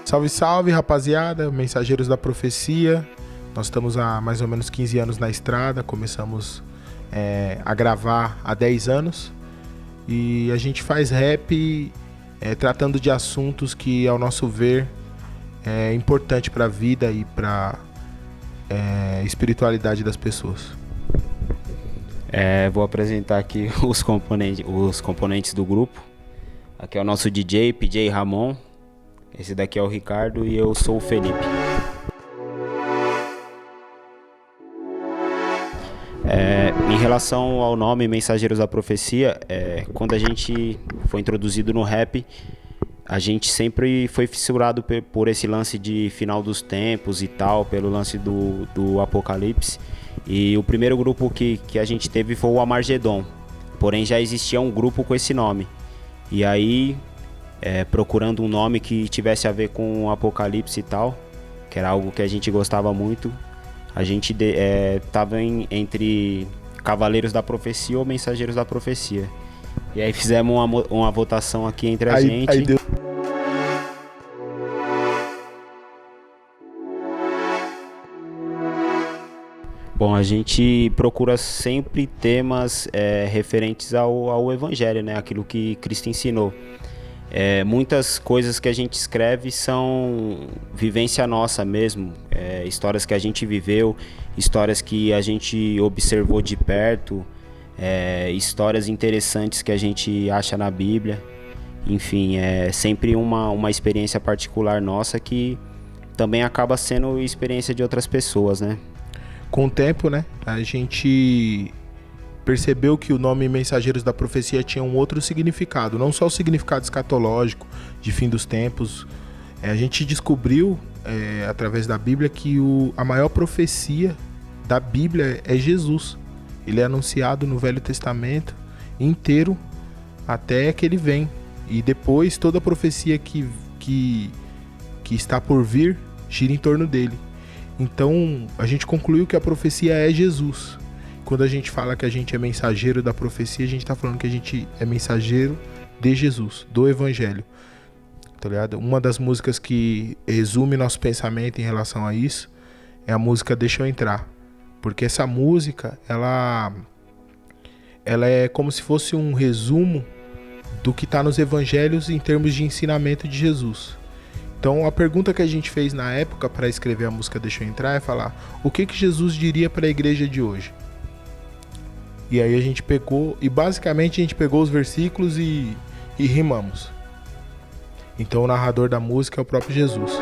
Salve, salve, rapaziada, Mensageiros da Profecia. Nós estamos há mais ou menos 15 anos na estrada, começamos a gravar há 10 anos e a gente faz rap tratando de assuntos que, ao nosso ver, é importante para a vida e para a espiritualidade das pessoas. Vou apresentar aqui os componentes do grupo. Aqui é o nosso DJ, PJ Ramon. Esse daqui é o Ricardo e eu sou o Felipe. Em relação ao nome Mensageiros da Profecia, quando a gente foi introduzido no rap, a gente sempre foi fissurado por esse lance de final dos tempos e tal, pelo lance do Apocalipse. E o primeiro grupo que a gente teve foi o Amargedon, porém já existia um grupo com esse nome. E aí, procurando um nome que tivesse a ver com o Apocalipse e tal, que era algo que a gente gostava muito, a gente tava entre Cavaleiros da Profecia ou Mensageiros da Profecia. E aí fizemos uma votação aqui entre a gente. Aí deu... Bom, a gente procura sempre temas referentes ao Evangelho, né? Aquilo que Cristo ensinou. Muitas coisas que a gente escreve são vivência nossa mesmo, histórias que a gente viveu, histórias que a gente observou de perto, histórias interessantes que a gente acha na Bíblia. Enfim, é sempre uma experiência particular nossa que também acaba sendo experiência de outras pessoas, né? Com o tempo, né, a gente percebeu que o nome Mensageiros da Profecia tinha um outro significado, não só o significado escatológico de fim dos tempos. A gente descobriu, através da Bíblia, que a maior profecia da Bíblia é Jesus. Ele é anunciado no Velho Testamento inteiro até que ele vem. E depois toda a profecia que está por vir gira em torno dele. Então a gente concluiu que a profecia é Jesus. Quando a gente fala que a gente é mensageiro da profecia, a gente está falando que a gente é mensageiro de Jesus, do Evangelho. Tá ligado? Uma das músicas que resume nosso pensamento em relação a isso é a música Deixa Eu Entrar. Porque essa música, ela é como se fosse um resumo do que está nos Evangelhos em termos de ensinamento de Jesus. Então a pergunta que a gente fez na época para escrever a música Deixa Eu Entrar é falar: o que Jesus diria para a igreja de hoje? E aí a gente pegou, e basicamente a gente pegou os versículos e rimamos. Então o narrador da música é o próprio Jesus.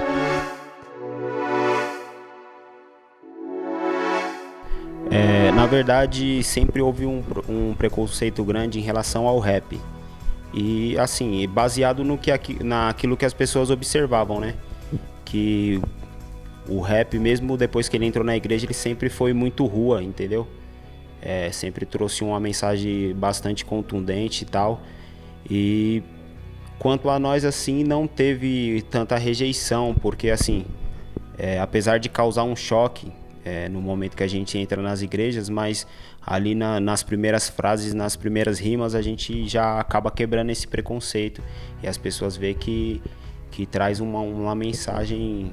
Na verdade, sempre houve um preconceito grande em relação ao rap. E assim, baseado naquilo que as pessoas observavam, né? Que o rap, mesmo depois que ele entrou na igreja, ele sempre foi muito rua, entendeu? Sempre trouxe uma mensagem bastante contundente e tal. E quanto a nós, assim, não teve tanta rejeição, porque assim, apesar de causar um choque no momento que a gente entra nas igrejas, mas ali nas primeiras frases, nas primeiras rimas, a gente já acaba quebrando esse preconceito e as pessoas veem que traz uma mensagem,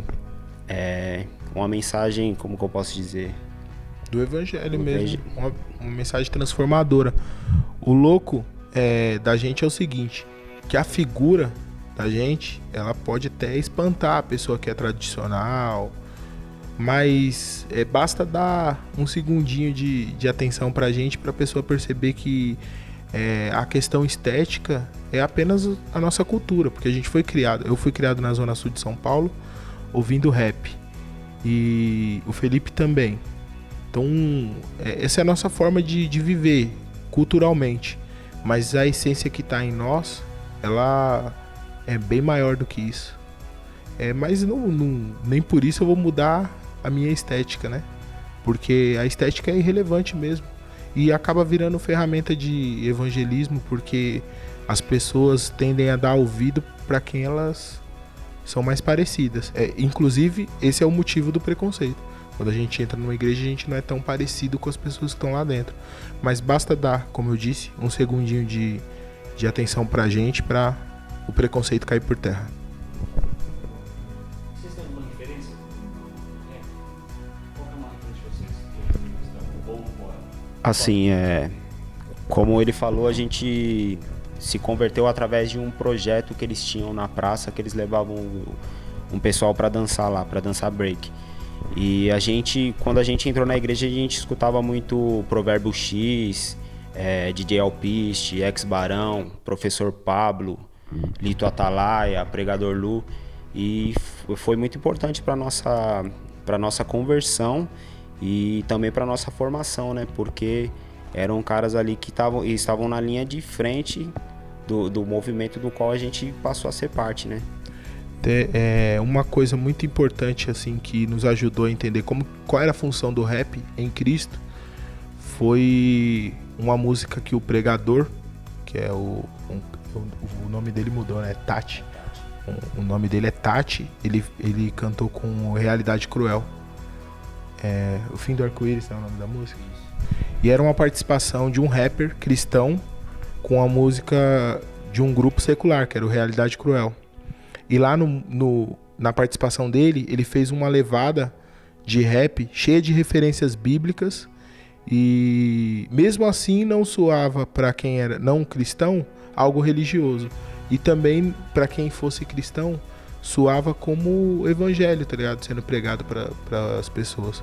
como que eu posso dizer? Do Evangelho mesmo, uma mensagem transformadora. O louco da gente é o seguinte, que a figura da gente, ela pode até espantar a pessoa que é tradicional, mas basta dar um segundinho de atenção pra gente, pra pessoa perceber que a questão estética é apenas a nossa cultura, porque a gente foi criado, eu fui criado na Zona Sul de São Paulo, ouvindo rap, e o Felipe também. Então, essa é a nossa forma de viver culturalmente. Mas a essência que está em nós, ela é bem maior do que isso. Mas nem por isso eu vou mudar a minha estética, né? Porque a estética é irrelevante mesmo. E acaba virando ferramenta de evangelismo, porque as pessoas tendem a dar ouvido para quem elas são mais parecidas. Inclusive, esse é o motivo do preconceito. Quando a gente entra numa igreja, a gente não é tão parecido com as pessoas que estão lá dentro. Mas basta dar, como eu disse, um segundinho de atenção pra gente, pra o preconceito cair por terra. Vocês têm alguma referência? Qual é uma referência de vocês? Assim, como ele falou, a gente se converteu através de um projeto que eles tinham na praça, que eles levavam um pessoal para dançar lá, para dançar break. E quando a gente entrou na igreja, a gente escutava muito Provérbio X, DJ Alpiste, Ex Barão, Professor Pablo, Lito Atalaia, Pregador Lu. E foi muito importante para nossa conversão e também para nossa formação, né? Porque eram caras ali que estavam na linha de frente do movimento do qual a gente passou a ser parte, né? Uma coisa muito importante assim que nos ajudou a entender qual era a função do rap em Cristo foi uma música que o Pregador, que é o nome dele mudou, né? Tati. O nome dele é Tati. Ele cantou com Realidade Cruel. O Fim do Arco-Íris é o nome da música. E era uma participação de um rapper cristão com a música de um grupo secular, que era o Realidade Cruel. E lá na participação dele, ele fez uma levada de rap cheia de referências bíblicas e mesmo assim não soava para quem era não cristão algo religioso. E também para quem fosse cristão soava como evangelho, tá ligado? Sendo pregado para as pessoas.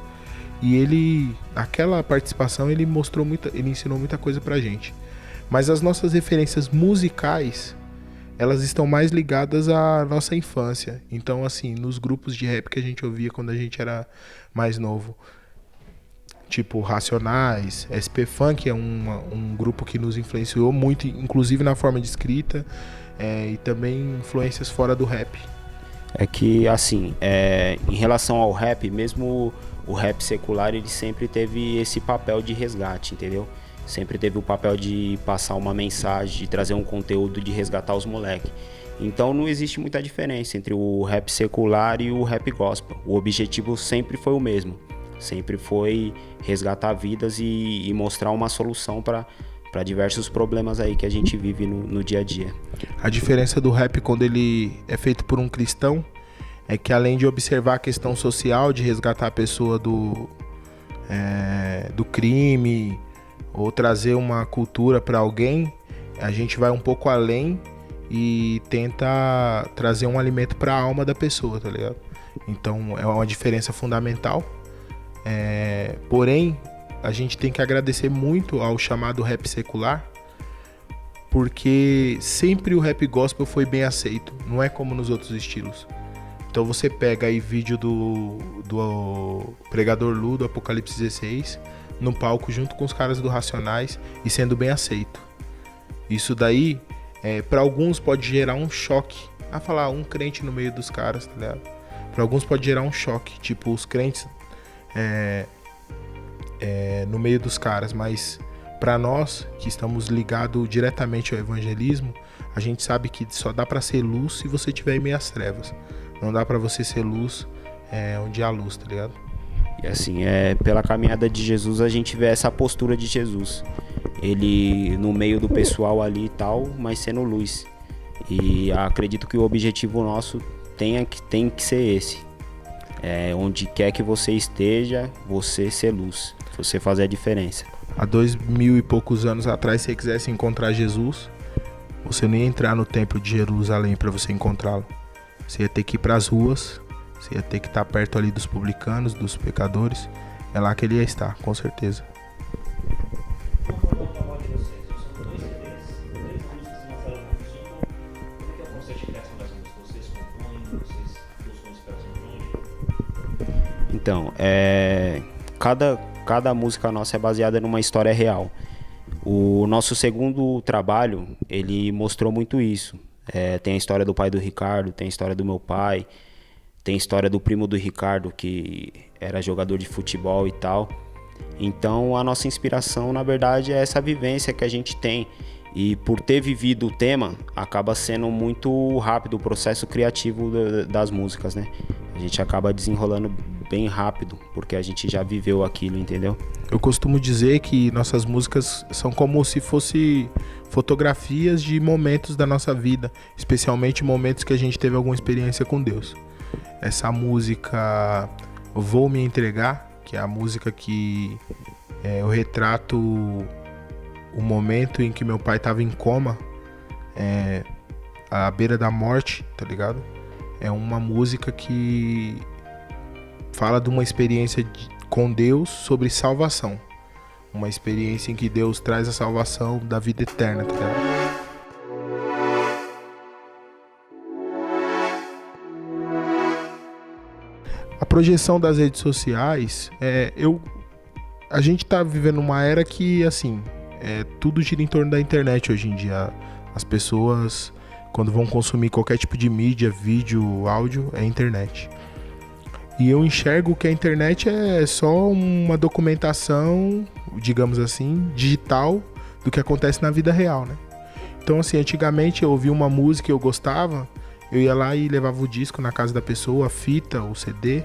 E naquela participação, ele ensinou muita coisa pra gente. Mas as nossas referências musicais, elas estão mais ligadas à nossa infância. Então, assim, nos grupos de rap que a gente ouvia quando a gente era mais novo, tipo Racionais, SP Funk é um grupo que nos influenciou muito, inclusive na forma de escrita, e também influências fora do rap. É que, assim, em relação ao rap, mesmo o rap secular, ele sempre teve esse papel de resgate, entendeu? Sempre teve o papel de passar uma mensagem, de trazer um conteúdo, de resgatar os moleques. Então não existe muita diferença entre o rap secular e o rap gospel. O objetivo sempre foi o mesmo. Sempre foi resgatar vidas e mostrar uma solução para diversos problemas aí que a gente vive no dia a dia. A diferença do rap quando ele é feito por um cristão é que, além de observar a questão social, de resgatar a pessoa do crime ou trazer uma cultura para alguém, a gente vai um pouco além e tenta trazer um alimento para a alma da pessoa, tá ligado? Então é uma diferença fundamental. Porém, a gente tem que agradecer muito ao chamado rap secular, porque sempre o rap gospel foi bem aceito, não é como nos outros estilos. Então você pega aí vídeo do Pregador Lu, do Apocalipse 16, no palco junto com os caras do Racionais e sendo bem aceito. Isso daí, para alguns pode gerar um choque. Falar um crente no meio dos caras, tá ligado? Para alguns pode gerar um choque, tipo os crentes no meio dos caras, mas para nós que estamos ligados diretamente ao evangelismo, a gente sabe que só dá para ser luz se você tiver em meio às trevas. Não dá para você ser luz onde há luz, tá ligado? E assim, pela caminhada de Jesus, a gente vê essa postura de Jesus. Ele no meio do pessoal ali e tal, mas sendo luz. E acredito que o objetivo nosso tem que ser esse. Onde quer que você esteja, você ser luz. Você fazer a diferença. Há 2000 e poucos anos atrás, se você quisesse encontrar Jesus, você não ia entrar no templo de Jerusalém para você encontrá-lo. Você ia ter que ir para as ruas, você ia ter que estar perto ali dos publicanos, dos pecadores. É lá que ele ia estar, com certeza. Vamos falar o trabalho de vocês. São 2 CDs, 3 músicas que lançaram no single. Como é que é o processo de criação das músicas? Vocês compõem, vocês buscam inspiração de onde? Então, cada música nossa é baseada numa história real. O nosso segundo trabalho, ele mostrou muito isso. Tem a história do pai do Ricardo, tem a história do meu pai, tem a história do primo do Ricardo, que era jogador de futebol e tal. Então a nossa inspiração, na verdade, é essa vivência que a gente tem. E por ter vivido o tema, acaba sendo muito rápido o processo criativo das músicas, né? A gente acaba desenrolando bem rápido, porque a gente já viveu aquilo, entendeu? Eu costumo dizer que nossas músicas são como se fossem fotografias de momentos da nossa vida, especialmente momentos que a gente teve alguma experiência com Deus. Essa música Vou Me Entregar, que é a música que eu retrato o momento em que meu pai estava em coma, à beira da morte, tá ligado? É uma música que fala de uma experiência com Deus sobre salvação. Uma experiência em que Deus traz a salvação da vida eterna, tá ligado? A projeção das redes sociais, a gente tá vivendo uma era que, assim, tudo gira em torno da internet hoje em dia. As pessoas, quando vão consumir qualquer tipo de mídia, vídeo, áudio, é internet. E eu enxergo que a internet é só uma documentação, digamos assim, digital do que acontece na vida real, né? Então, assim, antigamente eu ouvia uma música e eu gostava, eu ia lá e levava o disco na casa da pessoa, a fita, o CD,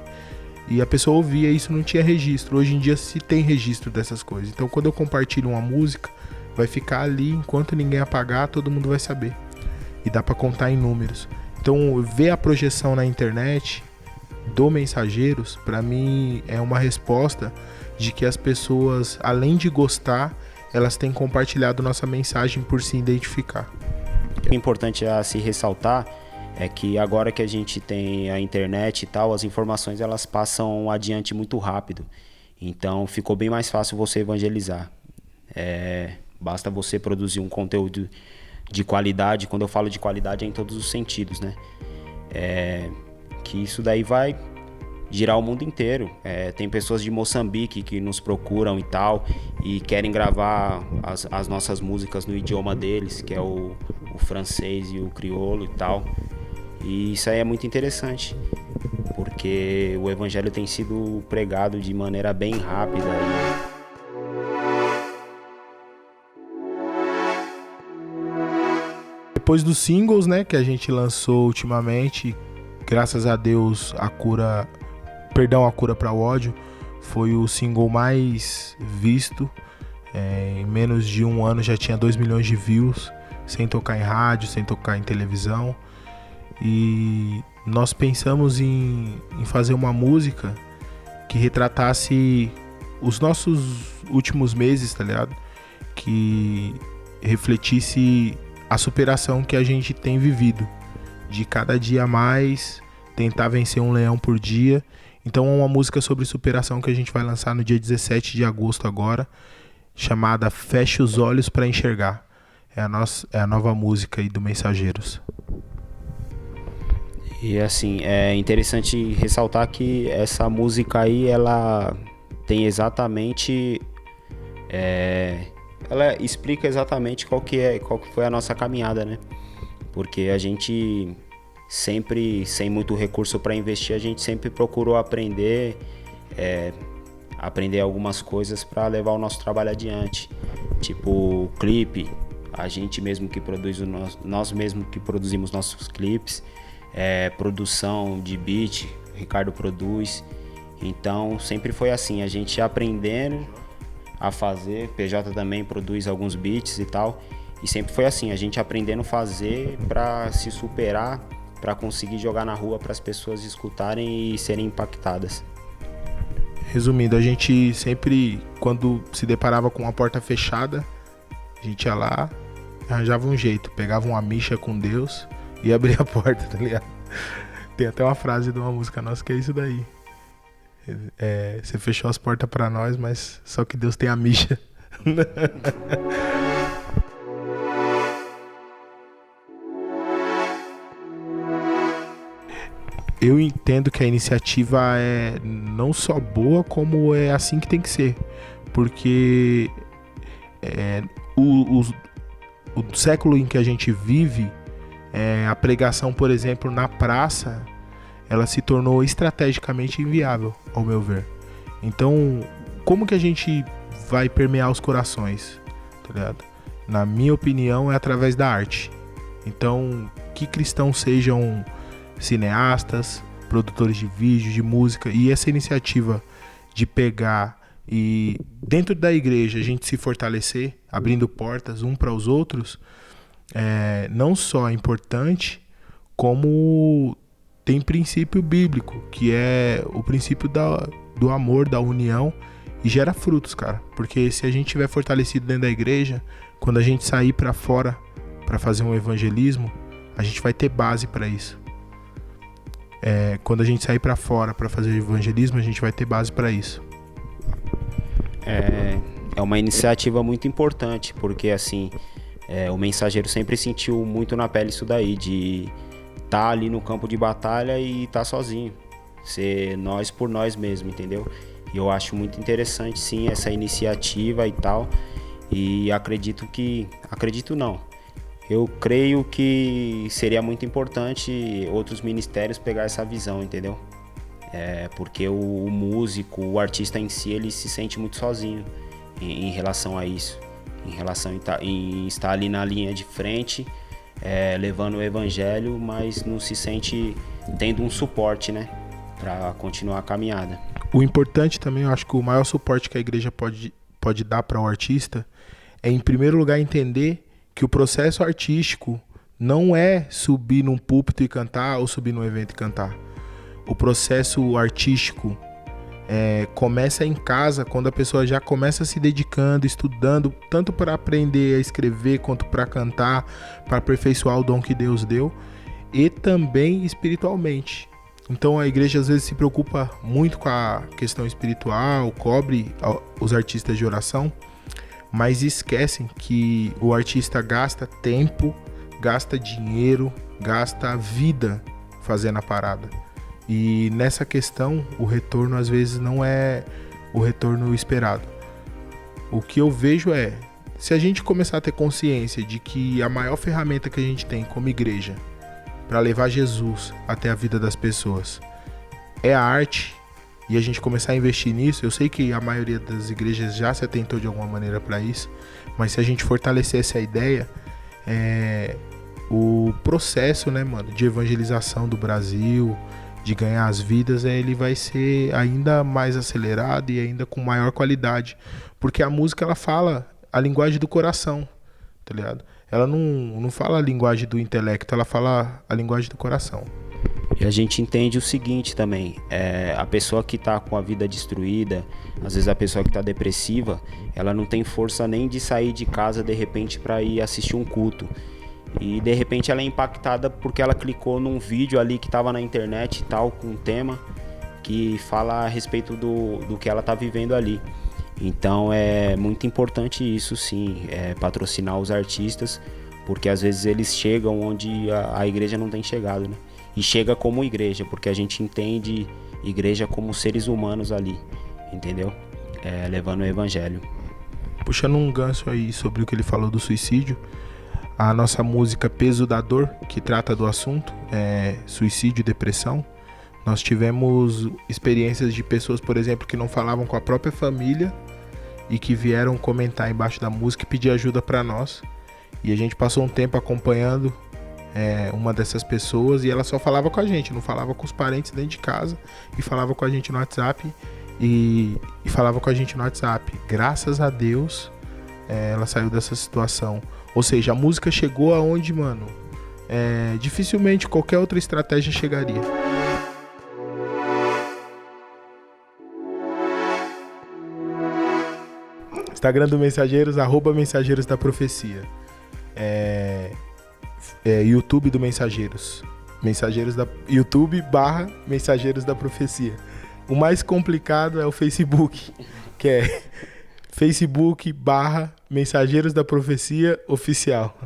e a pessoa ouvia, e isso não tinha registro. Hoje em dia se tem registro dessas coisas. Então, quando eu compartilho uma música, vai ficar ali, enquanto ninguém apagar, todo mundo vai saber. E dá pra contar em números. Então, ver a projeção na internet do Mensageiros, pra mim, é uma resposta de que as pessoas, além de gostar, elas têm compartilhado nossa mensagem por se identificar. O importante a se ressaltar é que agora que a gente tem a internet e tal, as informações elas passam adiante muito rápido. Então ficou bem mais fácil você evangelizar. Basta você produzir um conteúdo de qualidade. Quando eu falo de qualidade é em todos os sentidos, né? Que isso daí vai girar o mundo inteiro. Tem pessoas de Moçambique que nos procuram e tal, e querem gravar as nossas músicas no idioma deles, que é o francês e o crioulo e tal. E isso aí é muito interessante, porque o evangelho tem sido pregado de maneira bem rápida. Depois dos singles, né, que a gente lançou ultimamente, graças a Deus, a cura para o ódio foi o single mais visto. Em menos de um ano já tinha 2 milhões de views, sem tocar em rádio, sem tocar em televisão. E nós pensamos em fazer uma música que retratasse os nossos últimos meses, tá ligado? Que refletisse a superação que a gente tem vivido, de cada dia mais tentar vencer um leão por dia. Então é uma música sobre superação que a gente vai lançar no dia 17 de agosto agora, chamada Feche os Olhos para Enxergar. É a nova música aí do Mensageiros. E assim, é interessante ressaltar que essa música aí, ela tem exatamente... ela explica exatamente qual que foi a nossa caminhada, né? Porque a gente sempre, sem muito recurso para investir, a gente sempre procurou aprender algumas coisas para levar o nosso trabalho adiante. Tipo, clipe, a gente mesmo que produz nós mesmos que produzimos nossos clipes. Produção de beat, o Ricardo produz. Então sempre foi assim, a gente aprendendo a fazer. PJ também produz alguns beats e tal, e sempre foi assim, a gente aprendendo a fazer para se superar, para conseguir jogar na rua para as pessoas escutarem e serem impactadas. Resumindo, a gente sempre, quando se deparava com uma porta fechada, a gente ia lá, arranjava um jeito, pegava uma micha com Deus e abrir a porta, tá ligado? Tem até uma frase de uma música nossa que é isso daí. Você fechou as portas pra nós, mas só que Deus tem a micha. Eu entendo que a iniciativa é não só boa, como é assim que tem que ser. Porque o século em que a gente vive, a pregação, por exemplo, na praça, ela se tornou estrategicamente inviável, ao meu ver. Então, como que a gente vai permear os corações, tá ligado? na minha opinião, é através da arte. Então, que cristãos sejam cineastas, produtores de vídeo, de música, e essa iniciativa de pegar e dentro da igreja a gente se fortalecer, abrindo portas um para os outros, não só é importante, como tem princípio bíblico, que é o princípio do amor, da união, e gera frutos, cara. Porque se a gente estiver fortalecido dentro da igreja, quando a gente sair para fora para fazer um evangelismo, a gente vai ter base para isso. Quando a gente sair para fora para fazer evangelismo, a gente vai ter base para isso. É uma iniciativa muito importante, porque assim, o mensageiro sempre sentiu muito na pele isso daí, de estar ali no campo de batalha e estar sozinho, ser nós por nós mesmo, entendeu? E eu acho muito interessante sim essa iniciativa e tal, e eu creio que seria muito importante outros ministérios pegar essa visão, entendeu? Porque o músico, o artista em si, ele se sente muito sozinho em relação a isso, em relação em estar ali na linha de frente, levando o evangelho, mas não se sente tendo um suporte, né, para continuar a caminhada. O importante também, eu acho que o maior suporte que a igreja pode dar para o artista é, em primeiro lugar, entender que o processo artístico não é subir num púlpito e cantar ou subir num evento e cantar. O processo artístico começa em casa, quando a pessoa já começa se dedicando, estudando, tanto para aprender a escrever quanto para cantar, para aperfeiçoar o dom que Deus deu, e também espiritualmente. Então a igreja às vezes se preocupa muito com a questão espiritual, cobre os artistas de oração, mas esquecem que o artista gasta tempo, gasta dinheiro, gasta vida fazendo a parada. E nessa questão, o retorno às vezes não é o retorno esperado. O que eu vejo se a gente começar a ter consciência de que a maior ferramenta que a gente tem como igreja para levar Jesus até a vida das pessoas é a arte, e a gente começar a investir nisso, eu sei que a maioria das igrejas já se atentou de alguma maneira para isso, mas se a gente fortalecer essa ideia, o processo, né, mano, de evangelização do Brasil, de ganhar as vidas, ele vai ser ainda mais acelerado e ainda com maior qualidade, porque a música, ela fala a linguagem do coração, tá ligado? Ela não fala a linguagem do intelecto, ela fala a linguagem do coração. E a gente entende o seguinte também, a pessoa que tá com a vida destruída, às vezes a pessoa que tá depressiva, ela não tem força nem de sair de casa de repente para ir assistir um culto. E de repente ela é impactada porque ela clicou num vídeo ali que estava na internet e tal, com um tema que fala a respeito do que ela está vivendo ali. Então é muito importante isso sim, patrocinar os artistas, porque às vezes eles chegam onde a igreja não tem chegado, né? E chega como igreja, porque a gente entende igreja como seres humanos ali, entendeu? Levando o evangelho. Puxando um gancho aí sobre o que ele falou do suicídio, a nossa música Peso da Dor, que trata do assunto, suicídio e depressão, nós tivemos experiências de pessoas, por exemplo, que não falavam com a própria família e que vieram comentar embaixo da música e pedir ajuda para nós. E a gente passou um tempo acompanhando uma dessas pessoas, e ela só falava com a gente, não falava com os parentes dentro de casa, e falava com a gente no WhatsApp, e falava com a gente no WhatsApp. Graças a Deus, ela saiu dessa situação. Ou seja, a música chegou aonde, mano, dificilmente qualquer outra estratégia chegaria. Instagram do Mensageiros, @Mensageiros da Profecia. YouTube do Mensageiros. YouTube /Mensageiros da Profecia. O mais complicado é o Facebook, que é Facebook /Mensageiros da Profecia Oficial.